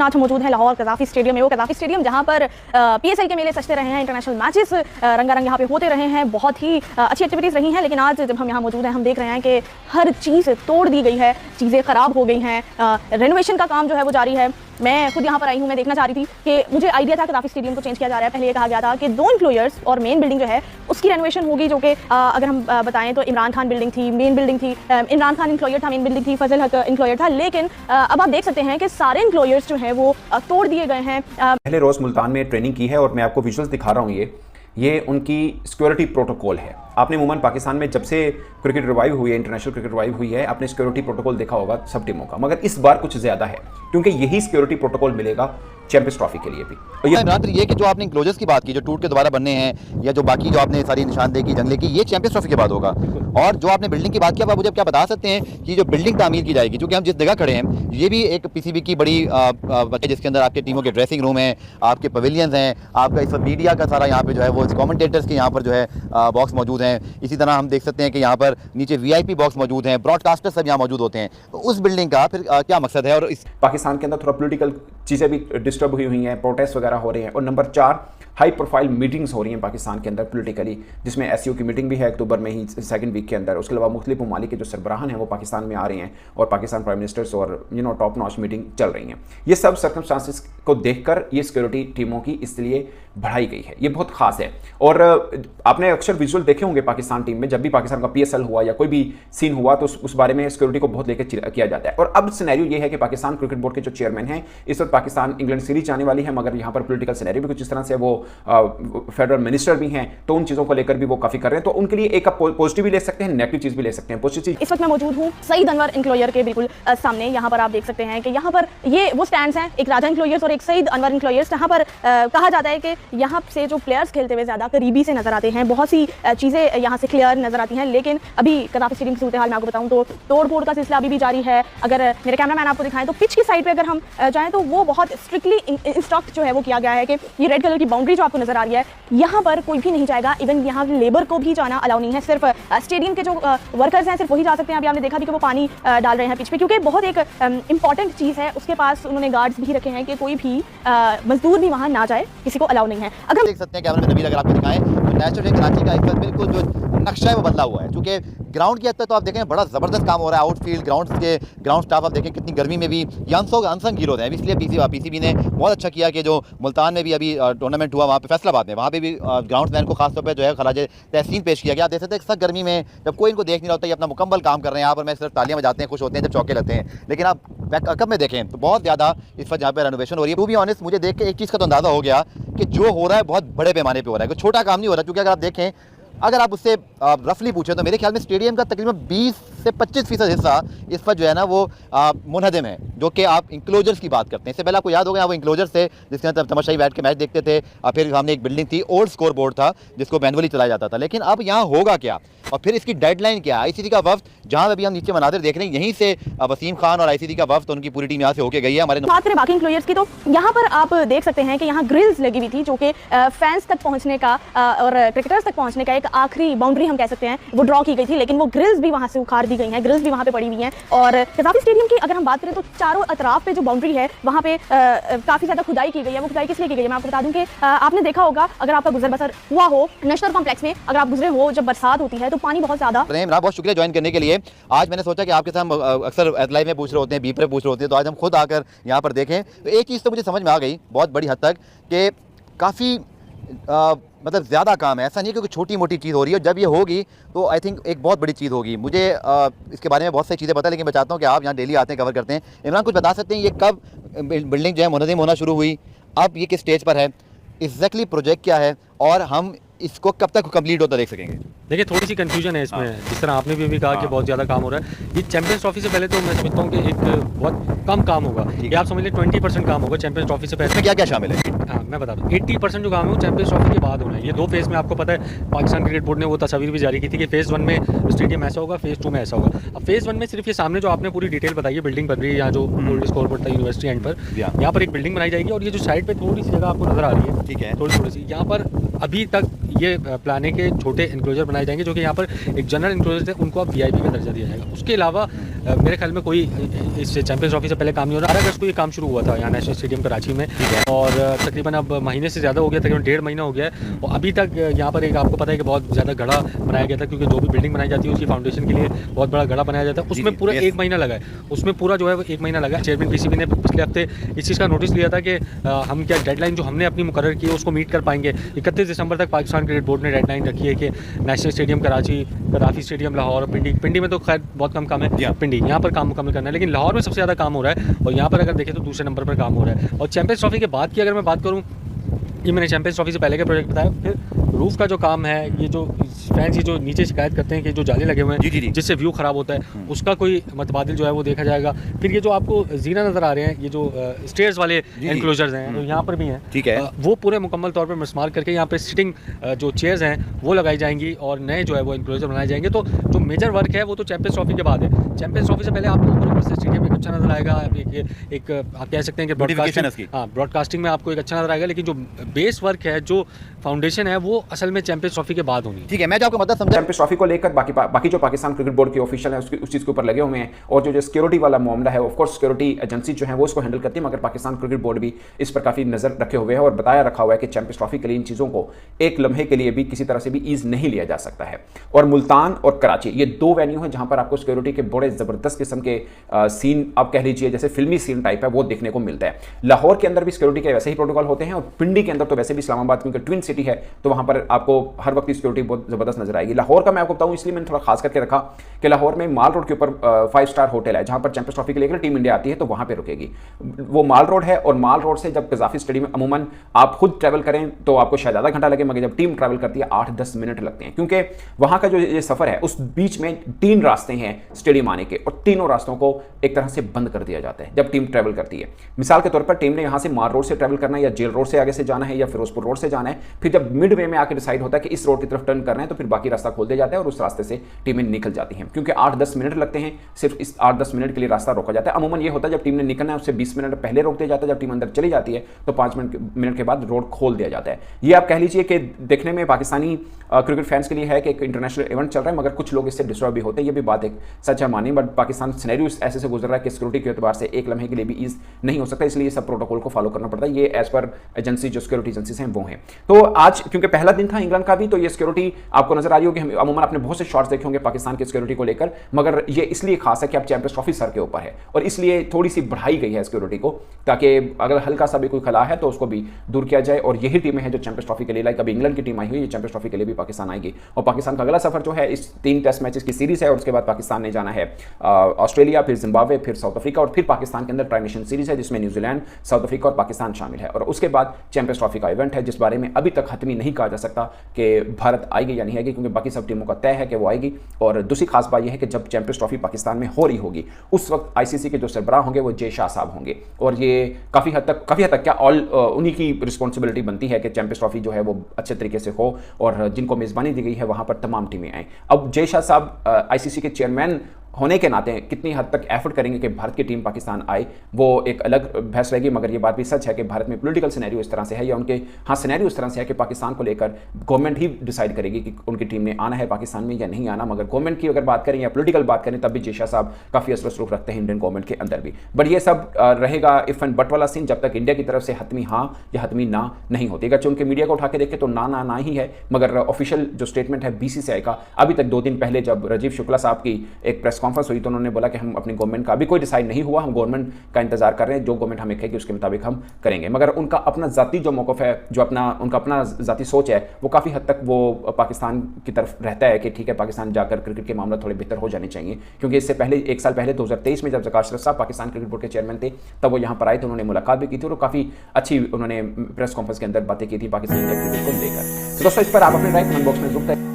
दिन आज हम मौजूद हैं लाहौर कज़ाफ़ी स्टेडियम में। वो कज़ाफ़ी स्टेडियम जहां पर PSL के मेले सजते रहे हैं, इंटरनेशनल मैचेस रंगारंग यहाँ पे होते रहे हैं, बहुत ही अच्छी एक्टिविटीज़ रही हैं। लेकिन आज जब हम यहाँ मौजूद हैं हम देख रहे हैं कि हर चीज़ तोड़ दी गई है, चीज़ें ख़राब हो गई हैं, रेनोवेशन का काम जो है वो जारी है। मैं खुद यहाँ पर आई हूँ, मैं देखना चाह रही थी कि मुझे आइडिया था कज़ाफ़ी स्टेडियम को चेंज किया जा रहा है। पहले ये कहा गया था कि 2 इंक्लोयर्स और मेन बिल्डिंग जो है उसकी रेनोवेशन होगी, जो कि अगर हम बताएं तो इमरान खान बिल्डिंग थी, मेन बिल्डिंग थी, इमरान खान इंक्लोयर था, मेन बिल्डिंग थी, फजल हक इंक्लोयर था। लेकिन अब आप देख सकते हैं कि सारे इंक्लोयर्स जो हैं वो तोड़ दिए गए हैं। पहले रोज़ मुल्तान में ट्रेनिंग की है और मैं आपको विजुअल्स दिखा रहा हूँ। ये उनकी सिक्योरिटी प्रोटोकॉल है। आपने अमूमन पाकिस्तान में जब से क्रिकेट रिवाइव हुई है, इंटरनेशनल क्रिकेट रिवाइव हुई है, आपने सिक्योरिटी प्रोटोकॉल देखा होगा सब टीमों का, मगर इस बार कुछ ज़्यादा है क्योंकि यही सिक्योरिटी प्रोटोकॉल मिलेगा चैंपियंस ट्रॉफी के लिए भी। और ये कि जो आपने इंक्लोजर्स की बात की, जो टूट के दोबारा बनने हैं, या जो बाकी जो आपने सारी निशानदेही की जंगले की, ये चैंपियंस ट्रॉफी के बाद होगा। और जो आपने बिल्डिंग की बात की, आप मुझे क्या बता सकते हैं कि जो बिल्डिंग तामीर की जाएगी, क्योंकि हम जिस जगह खड़े हैं ये भी एक PCB की बड़ी जिसके अंदर आपके टीमों के ड्रेसिंग रूम है, आपके पवेलियंस हैं, आपका इस वक्त मीडिया का सारा यहाँ पे जो है वो कमेंटेटर्स के यहाँ पर जो है बॉक्स मौजूद हैं। इसी तरह हम देख सकते हैं कि यहाँ पर नीचे VIP बॉक्स मौजूद हैं, ब्रॉडकास्टर्स सब यहाँ मौजूद होते हैं। तो उस बिल्डिंग का फिर क्या मकसद है? और इस पाकिस्तान के अंदर थोड़ा पॉलिटिकल चीज़ें भी डिस्टर्ब हुई हैं, प्रोटेस्ट वगैरह हो रहे हैं। और नंबर 4, हाई प्रोफाइल मीटिंग्स हो रही हैं पाकिस्तान के अंदर पॉलिटिकली, जिसमें SCO की मीटिंग भी है अक्टूबर में ही, सेकंड वीक के अंदर। उसके अलावा मुख्तलिफ ममालिक के जो सरबराहान हैं वो पाकिस्तान में आ रहे हैं और पाकिस्तान प्राइम मिनिस्टर्स और टॉप नॉच मीटिंग चल रही हैं। ये सब सर्कमस्टांसिस को देखकर ये सिक्योरिटी टीमों की इसलिए बढ़ाई गई है। ये बहुत खास है। और आपने अक्सर विजुअल देखे होंगे पाकिस्तान टीम में, जब भी पाकिस्तान का PSL हुआ या कोई भी सीन हुआ तो उस बारे में सिक्योरिटी को बहुत लेकर किया जाता है। और अब सिनेरियो ये है कि पाकिस्तान क्रिकेट बोर्ड के जो चेयरमैन हैं, इस वक्त पाकिस्तान इंग्लैंड सीरीज जाने वाली है, मगर यहाँ पर पॉलिटिकल सिनेरियो भी कुछ इस तरह से, वो फेडरल मिनिस्टर भी हैं, तो उन चीज़ों को लेकर भी वो काफ़ी कर रहे हैं। तो उनके लिए एक पॉजिटिव भी ले सकते हैं, नेगेटिव चीज़ भी ले सकते हैं। पॉजिटिव चीज़, इस वक्त मैं मौजूद हूँ सईद अनवर इंक्लोयर के बिल्कुल सामने। यहाँ पर आप देख सकते हैं कि यहाँ पर ये वो स्टैंड्स हैं, एक राजा इंक्लोयर्स और एक सईद अनवर इंक्लोयर्स। यहाँ पर कहा जाता है कि यहाँ से जो प्लेयर्स खेलते हुए ज़्यादा करीबी से नजर आते हैं, बहुत सी चीज़ें यहाँ से क्लियर नजर आती हैं। लेकिन अभी कज़ाफ़ी स्टेडियम की सूरत हाल मैं आपको बताऊँ तो तोड़ फोड़ का सिलसिला अभी भी जारी है। अगर मेरे कैमरामैन आपको दिखाएं तो पिच की साइड पे अगर हम जाएं तो वो बहुत स्ट्रिक्टली इंस्ट्रक्ट जो है वो किया गया है कि ये रेड कलर की बाउंड्री जो आपको नजर आ रही है, यहाँ पर कोई भी नहीं जाएगा। इवन यहाँ लेबर को भी जाना अलाउ नहीं है, सिर्फ स्टेडियम के जो वर्कर्स हैं सिर्फ वही जा सकते हैं। अभी आपने देखा भी कि वो पानी डाल रहे हैं पिच पे, क्योंकि बहुत एक इंपॉर्टेंट चीज़ है। उसके पास उन्होंने गार्ड्स भी रखे हैं कि कोई भी मजदूर भी वहाँ ना जाए, किसी को अलाउ नहीं है। अगर देख सकते हैं कैमरा में नबील, अगर आपको दिखाएं तो नेशनल बैंक कराची का इस वक्त बिल्कुल जो नक्शा है वो बदला हुआ है। चूँकि ग्राउंड की हद तक तो आप देखें बड़ा ज़बरदस्त काम हो रहा है। आउटफील्ड ग्राउंड स्टाफ आप देखें कितनी गर्मी में भी अनसंग हीरोज हैं। इसलिए PCB ने बहुत अच्छा किया कि जो मुल्तान में भी अभी टूर्नामेंट हुआ, वहाँ पे फैसलाबाद में, वहाँ पे भी ग्राउंडमैन को खासतौर पर जो है खराज तहसीन पेश किया गया। आप देख सकते हैं सख्त गर्मी में जब कोई इनको देख नहीं रहा होता, ये अपना मुकम्मल काम कर रहे हैं। यहाँ पर मैं सिर्फ तालियां बजाते हैं, खुश होते हैं जब चौके लगते हैं। लेकिन आप बैकअप में देखें तो बहुत ज़्यादा इस वक्त यहाँ पर रेनोवेशन हो रही है। टू बी ऑनेस्ट, मुझे देख के एक चीज़ का तो अंदाज़ा हो गया कि जो हो रहा है बहुत बड़े पैमाने पर हो रहा है, कोई छोटा काम नहीं हो रहा। क्योंकि अगर आप देखें, अगर आप उससे रफली पूछें तो मेरे ख्याल में स्टेडियम का तकरीबन 20 से 25% हिस्सा इस पर जो है ना वो मुनहदम है। जो कि आप इंक्लोजर्स की बात करते हैं, इससे पहले आपको याद होगा वो इंक्लोजर्स थे जिसके अंदर तमाशाई बैठ के मैच देखते थे। फिर हमने एक बिल्डिंग थी, ओल्ड स्कोर बोर्ड था जिसको मैनुअली चलाया जाता था। लेकिन अब यहाँ होगा क्या और फिर इसकी डेडलाइन क्या है? ICC का वफ्द, जहाँ अभी हम नीचे मनाजिर देख रहे हैं, यहीं से वसीम खान और ICC का वफ्द, उनकी पूरी टीम यहाँ से होके गई है। हमारे बात करें बाकी इंक्लोयर्स की तो यहाँ पर आप देख सकते हैं कि यहाँ ग्रिल्स लगी हुई थी, जो कि फैंस तक पहुँचने का और क्रिकेटर्स तक पहुँचने का एक आखिरी बाउंड्री हम कह सकते हैं, वो ड्रॉ की गई थी। लेकिन वो ग्रिल्स भी वहाँ से उखाड़ दी गई हैं, ग्रिल्स भी वहाँ पे पड़ी हुई हैं। और कज़ाफ़ी स्टेडियम की अगर हम बात करें तो चारों अतराफ पे जो बाउंड्री है वहाँ पे काफ़ी ज़्यादा खुदाई की गई है। वो खुदाई किस लिए की गई है मैं आपको बता दूँ कि आपने देखा होगा, अगर आपका गुजर बसर हुआ हो नेशनल कॉम्प्लेक्स में, अगर आप गुजरे हो जब बरसात होती है तो पानी बहुत ज़्यादा। बहुत शुक्रिया ज्वाइन करने के लिए। आज मैंने सोचा कि आपके साथ अक्सर लाइव में पूछ रहे होते हैं, बीप पे पूछ रहे होते हैं, तो आज हम खुद आकर यहाँ पर देखें तो एक चीज़ तो मुझे समझ में आ गई बहुत बड़ी हद तक कि काफ़ी मतलब ज़्यादा काम है। ऐसा नहीं क्योंकि छोटी मोटी चीज़ हो रही है, जब ये होगी तो आई थिंक एक बहुत बड़ी चीज़ होगी। मुझे इसके बारे में बहुत सारी चीज़ें पता है, लेकिन मैं चाहता हूँ कि आप यहाँ डेली आते हैं, कवर करते हैं। इमरान कुछ बता सकते हैं ये कब बिल्डिंग जो है मुनज़्ज़म होना शुरू हुई, अब ये किस स्टेज पर है, एग्जैक्टली प्रोजेक्ट क्या है और हम इसको कब तक कंप्लीट होता देख सकेंगे? देखिए थोड़ी सी कंफ्यूजन है इसमें, जिस तरह आपने भी कहा कि बहुत ज़्यादा काम हो रहा है। ये चैंपियंस ट्रॉफी से पहले तो मैं समझता हूँ कि एक बहुत कम काम होगा, ये आप समझ लें 20% काम होगा चैंपियंस ट्रॉफी से पहले। इसमें क्या क्या शामिल है? हाँ मैं बता दूँ, 80% जो काम है वो चैंपियंस ट्रॉफी के बाद होना है। ये 2 फेज़ में आपको पता है पाकिस्तान क्रिकेट बोर्ड ने वो तस्वीर भी जारी की थी कि फेज़ 1 में स्टेडियम ऐसा होगा, फेज़ 2 में ऐसा होगा। अब फेज़ 1 में सिर्फ ये सामने जो आपने पूरी डिटेल बताई है, बिल्डिंग बन रही है यहाँ जो ओल्ड स्कोर बोर्ड था यूनिवर्सिटी एंड पर, यहाँ पर एक बिल्डिंग बनाई जाएगी और ये जो साइड पर थोड़ी सी जगह आपको नजर आ रही है, ठीक है, थोड़ी सी यहाँ पर अभी तक ये प्लान है कि छोटे इंक्लोजर बनाए जाएंगे, जो कि यहाँ पर एक जनरल इंक्लोजर है उनको अब VIP का दर्जा दिया जाएगा। उसके अलावा मेरे ख्याल में कोई इस चैंपियंस ट्रॉफी से पहले काम नहीं हो रहा। 18 अगस्त को ये काम शुरू हुआ था यहाँ नेशनल स्टेडियम कराची में, और तकरीबन अब महीने से ज़्यादा हो गया, तकरीबन 1.5 महीना हो गया है। और अभी तक यहाँ पर एक आपको पता है कि बहुत ज़्यादा गढ़ा बनाया गया था, क्योंकि जो भी बिल्डिंग बनाई जाती है उसकी फाउंडेशन के लिए बहुत बड़ा गढ़ा बनाया जाता है। उसमें पूरा 1 महीना लगा है, उसमें पूरा जो है वो 1 महीना लगा। चेयरमैन PCB ने पिछले हफ्ते इस चीज़ का नोटिस लिया था कि हम क्या डेडलाइन जो हमने अपनी मुकर्रर की है उसको मीट कर पाएंगे। 31 दिसंबर तक पाकिस्तान क्रिकेट बोर्ड ने डेडलाइन रखी है कि national stadium Karachi, Gaddafi stadium Lahore, Pindi में तो खैर बहुत कम काम है, पिंडी यहाँ पर काम मुकम्मल करना है, लेकिन लाहौर में सबसे ज़्यादा काम हो रहा है। और यहाँ पर अगर देखें तो दूसरे नंबर पर काम हो रहा है। और चैंपियंस ट्रॉफी के बाद की अगर मैं बात करूँ, ये मैंने चैंपियंस ट्रॉफी से पहले का प्रोजेक्ट बताया। फिर रूफ का जो काम है, ये जो फैंस ये जो नीचे शिकायत करते हैं कि जो जाले लगे हुए हैं जिससे व्यू ख़राब होता है, उसका कोई मतबादिल जो है वो देखा जाएगा। फिर ये जो आपको जीना नज़र आ रहे हैं, ये जो स्टेयर्स वाले एनक्लोजर्स हैं तो यहाँ पर भी हैं, ठीक है, वो पूरे मुकम्मल तौर पर मिसमार करके यहाँ पे सिटिंग जो चेयर्स हैं वो लगाई जाएंगी और नए जो है वो एनक्लोजर बनाए जाएंगे। तो जो मेजर वर्क है वो तो चैंपियंस ट्रॉफी के बाद है। चैंपियंस ट्रॉफी से पहले आपको ऊपर से स्टेडियम एक अच्छा नजर आएगा, एक आप कह सकते हैं कि ब्रॉडकास्टिंग में आपको एक अच्छा नजर आएगा, लेकिन जो बेस वर्क है, जो फाउंडेशन है, वो असल में चैंपियंस ट्रॉफी के बाद होनी। ठीक है, मैं जो आपको मतलब समझा, चैंपियंस ट्रॉफी को लेकर बाकी जो पाकिस्तान क्रिकेट बोर्ड के ऑफिशियल है उस चीज़ के ऊपर लगे हुए हैं, और जो सिक्योरिटी वाला मामला है, ऑफ कोर्स सिक्योरिटी एजेंसी जो है वो उसको हैंडल करती है, मगर पाकिस्तान क्रिकेट बोर्ड भी इस पर काफ़ी नज़र रखे हुए है और बताया रखा हुआ है कि चैंपियंस ट्रॉफी के लिए इन चीज़ों को एक लम्हे के लिए भी किसी तरह से भी ईज नहीं लिया जा सकता है। और मुल्तान और कराची ये 2 वेन्यू हैं जहां पर आपको सिक्योरिटी के बड़े ज़बरदस्त किस्म के सीन, आप कह लीजिए जैसे फिल्मी सीन टाइप है, वो देखने को मिलता है। लाहौर के अंदर भी सिक्योरिटी के वैसे ही प्रोटोकॉल होते हैं, और पिंडी के अंदर तो वैसे भी इस्लामाबाद क्योंकि ट्विन सिटी है तो वहां पर आपको हर वक्त की सिक्योरिटी बहुत ज़बरदस्त नजर आएगी। लाहौर का मैं आपको बताऊं, इसलिए मैंने थोड़ा खास करके रखा कि लाहौर में माल रोड के ऊपर 5 स्टार होटल है, जहां पर चैंपियंस ट्रॉफी के लिए टीम इंडिया आती है तो वहां पर रुकेगी। वो माल रोड है, और माल रोड से जब कजाफी स्टेडियम अमूमन आप खुद ट्रैवल करें तो आपको शायद आधा घंटा लगे, मगर जब टीम ट्रैवल करती है 8-10 मिनट लगते हैं, क्योंकि वहां का जो ये सफर है उस बीच में 3 रास्ते हैं स्टेडियम आने के, और तीनों रास्तों को एक तरह से बंद कर दिया जाता है जब टीम ट्रैवल करती है। मिसाल के तौर पर टीम ने यहां से माल रोड से ट्रैवल करना है, या जेल रोड से आगे से जाना है, या फिरोजपुर रोड से जाना है, फिर जब मिड वे में आकर डिसाइड होता है कि इस रोड की तरफ टर्न करना है तो फिर बाकी रास्ता खोल दिया जाता है और उस रास्ते से टीमें निकल जाती हैं। क्योंकि 8-10 मिनट लगते हैं, सिर्फ इस 8-10 मिनट के लिए रास्ता रोका जाता है। अमूमन ये होता है जब टीम ने निकलना है उससे 20 मिनट पहले रोक दिया जाता है, जब टीम अंदर चली जाती है तो 5 मिनट के बाद रोड खोल दिया जाता है। ये आप कह लीजिए कि देखने में पाकिस्तानी क्रिकेट फैंस के लिए है कि एक इंटरनेशनल इवेंट चल रहा है, मगर कुछ लोग इससे डिस्टर्ब भी होते हैं, ये भी बात एक सच है मानी। बट पाकिस्तान सिनेरियो ऐसे से गुजर रहा है कि सिक्योरिटी के एतबार से एक लम्हे के लिए भी ईज नहीं हो सकता, इसलिए सब प्रोटोकॉल को फॉलो करना पड़ता है। ये एज पर एजेंसी जो सिक्योरिटी एजेंसीज हैं वो हैं। तो आज क्योंकि पहला दिन था इंग्लैंड का भी, तो ये सिक्योरिटी आपको नजर आ रही होगी। हम अमूमन आपने बहुत से शॉट्स देखे होंगे पाकिस्तान की सिक्योरिटी को लेकर, मगर ये इसलिए खास है कि अब चैंपियंस ट्रॉफी सर के ऊपर है और इसलिए थोड़ी सी बढ़ाई गई है सिक्योरिटी को, ताकि अगर हल्का सा भी कोई खला है तो उसको भी दूर किया जाए। और यही टीमें हैं जो चैंपियंस ट्रॉफी के लिए, लाइक अभी इंग्लैंड की टीम आई हुई है, चैंपियंस ट्रॉफी के लिए भी पाकिस्तान आएगी। और पाकिस्तान का अगला सफर जो है इस 3 टेस्ट मैचेस की सीरीज है, और उसके बाद पाकिस्तान ने जाना है ऑस्ट्रेलिया, फिर जिम्बाब्वे, फिर साउथ अफ्रीका, और फिर पाकिस्तान के अंदर ट्राई नेशन सीरीज है जिसमें न्यूजीलैंड, साउथ अफ्रीका और पाकिस्तान शामिल है। और उसके बाद चैंपियंस ट्रॉफी का इवेंट है जिस बारे में अभी तक हतमी नहीं कहा जा सकता कि भारत आएगी या नहीं आएगी, क्योंकि बाकी सब टीमों का तय है कि वो आएगी। और दूसरी खास बात यह है कि जब चैंपियंस ट्रॉफी पाकिस्तान में हो रही होगी उस वक्त आईसीसी के जो सरबराह होंगे वो जय शाह साहब होंगे, और ये काफ़ी हद तक क्या ऑल उन्हीं की रिस्पॉन्सिबिलिटी बनती है कि चैंपियंस ट्रॉफी जो है वो अच्छे तरीके से हो और जिनको मेज़बानी दी गई है वहाँ पर तमाम टीमें आएँ। अब जय शाह साहब आईसीसी के चेयरमैन होने के नाते कितनी हद तक एफर्ट करेंगे कि भारत की टीम पाकिस्तान आए, वो एक अलग बहस रहेगी। मगर ये बात भी सच है कि भारत में पॉलिटिकल सिनेरियो इस तरह से है, या उनके सिनेरियो इस तरह से है कि पाकिस्तान को लेकर गवर्नमेंट ही डिसाइड करेगी कि उनकी टीम ने आना है पाकिस्तान में या नहीं आना। मगर गवर्नमेंट की अगर बात करें या पॉलिटिकल बात करें तब भी जय शाह साहब काफ़ी असरसरूख रखते हैं इंडियन गवर्नमेंट के अंदर भी। बट ये सब रहेगा इफ एंड बट वाला सीन जब तक इंडिया की तरफ से हतमी हाँ या हतमी ना नहीं होती। अगर उनके मीडिया को उठा के देखें तो ना ही है, मगर ऑफिशियल जो स्टेटमेंट है BCCI का अभी तक 2 दिन पहले जब राजीव शुक्ला साहब की एक प्रेस कॉन्फ्रेंस हुई तो उन्होंने बोला कि हम अपनी गवर्नमेंट का अभी कोई डिसाइड नहीं हुआ, हम गवर्नमेंट का इंतजार कर रहे हैं, जो गवर्नमेंट हमें कहेगी उसके मुताबिक हम करेंगे। मगर उनका अपना जाती जो मौक़िफ़ है, जो उनका अपना जाती सोच है, वो काफ़ी हद तक वो पाकिस्तान की तरफ रहता है कि ठीक है पाकिस्तान जाकर क्रिकेट के मामला थोड़े बेहतर हो जाने चाहिए। क्योंकि इससे पहले 1 साल पहले 2023 में जब ज़कात अशरफ साहब पाकिस्तान क्रिकेट बोर्ड के चेयरमैन थे तब वो यहाँ पर आए थे, उन्होंने मुलाकात भी की थी और काफ़ी अच्छी उन्होंने प्रेस कॉन्फ्रेंस के अंदर बातें की थी पाकिस्तान क्रिकेट को लेकर। तो दोस्तों इस पर आप अपने राय कमेंट बॉक्स में जरूर